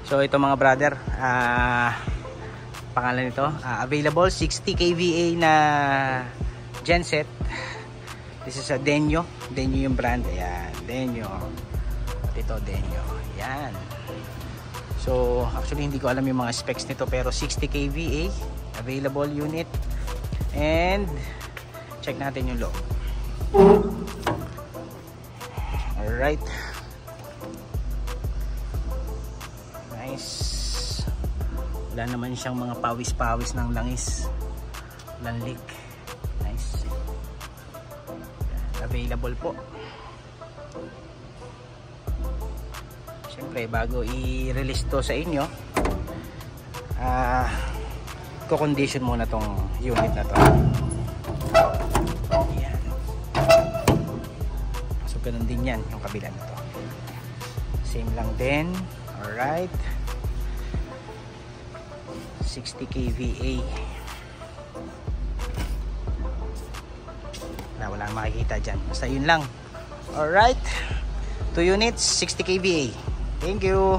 So ito mga brother, pangalan nito, available 60 kVA na genset. This is a Denyo yung brand. Ayan, Denyo. Ito Denyo. Ayan. So actually hindi ko alam yung mga specs nito, pero 60 kVA available unit. And check natin yung loob. Alright, nice. Wala naman siyang mga pawis-pawis ng langis, walang leak. Nice. Available po. Siyempre bago i-release to sa inyo, ko-condition muna tong unit na to. Ayan. So ganun din yan yung kabila na to. Same lang din. Alright, 60 kVA. Wala makikita dyan, basta yun lang. Alright, 2 units 60 kVA. Thank you.